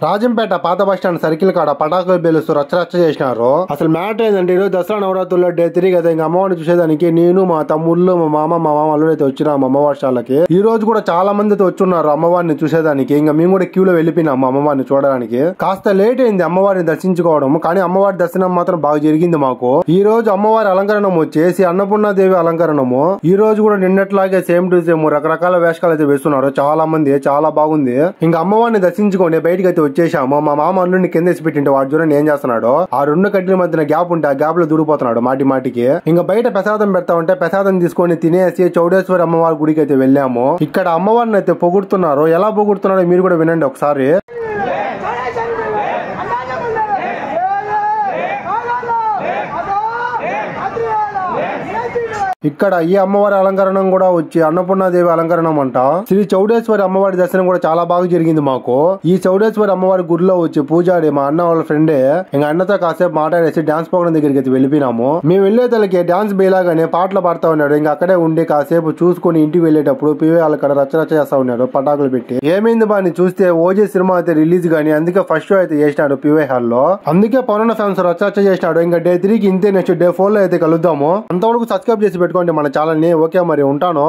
రాజంపేట పాత bus stand circle కాడ పటాకులు పేలుస్తూ రచ్చరచ్చ చేసినారు. అసలు మ్యాటర్ ఏంటంటే ఈరోజు దసరా నవరాత్రుల్లో డే 3 కదా, ఇంకా అమ్మవారిని చూసేదానికి నేను మా తమ్ముళ్ళు మా మామ అల్లుడు అయితే వచ్చినాము అమ్మవారి. ఈ రోజు కూడా చాలా మంది అయితే వచ్చున్నారు అమ్మవారిని చూసేదానికి. ఇంకా మేము కూడా క్యూలో వెళ్ళిపోయినాము అమ్మవారిని చూడడానికి. కాస్త లేట్ అయింది అమ్మవారిని దర్శించుకోవడం, కానీ అమ్మవారి దర్శనం మాత్రం బాగా జరిగింది మాకు. ఈ రోజు అమ్మవారి అలంకరణం వచ్చేసి అన్నపూర్ణాదేవి అలంకరణము. ఈ రోజు కూడా నిన్నట్లాగే సేమ్ టు సేమ్ రకరకాల వేషకాలు అయితే వేస్తున్నారు చాలా మంది, చాలా బాగుంది. ఇంకా అమ్మవారిని దర్శించుకోండి బయటకి అయితే వచ్చేసాము. మా మామ అల్లుడిని కిందేసి పెట్టింటే వాడు చూడండి ఏం చేస్తున్నాడు. ఆ 2 కడ్డీల మధ్యన గ్యాప్ ఉంటే ఆ గ్యాప్ లో దూరిపోతున్నాడు మాటికి. ఇంకా బయట ప్రసాదం పెడతా ఉంటే ప్రసాదం తీసుకొని తినేసి చౌడేశ్వరి అమ్మవారి గుడికి అయితే వెళ్ళాము. ఇక్కడ అమ్మవారిని అయితే పొగుడుతున్నారు. ఎలా పొగుడుతున్నారో మీరు కూడా వినండి ఒకసారి. ఇక్కడ ఈ అమ్మవారి అలంకరణం కూడా వచ్చి అన్నపూర్ణాదేవి అలంకరణం అంట. శ్రీ చౌడేశ్వరి అమ్మవారి దర్శనం కూడా చాలా బాగా జరిగింది మాకు. ఈ చౌడేశ్వరి అమ్మవారి గుడిలో వచ్చి పూజారి మా అన్న వాళ్ళ ఫ్రెండే. ఇంకా అన్నతో కాసేపు మాట్లాడేసి డాన్స్ ప్రోగ్రామ్ దగ్గరికి అయితే వెళ్ళిపోయినాము. మేము వెళ్లేతలకి డాన్స్ బేలాగానే పాటలు పాడుతా ఉన్నాడు. ఇంకా అక్కడే ఉండి కాసేపు చూసుకుని ఇంటికి వెళ్లేటప్పుడు పివే వాళ్ళ కడ రచ్చరచ్చ చేస్తా ఉన్నాడు పటాకులు పెట్టి. ఏమైంది బాని చూస్తే ఓజీ సినిమా అయితే రిలీజ్ గానీ, అందుకే ఫస్ట్ షో అయితే చేసినాడు పివే హాల్ లో. అందుకే పవన్ ఫ్యాన్స్ రచ్చరచ్చ చేసినాడు. ఇంకా డే 3కి ఇంతే, నెక్స్ట్ డే 4 లో అయితే కలుద్దాము. అంతవరకు సబ్స్క్రైబ్ చేసి పెట్టుకోండి మన ఛానల్ ని. ఓకే మరి ఉంటాను.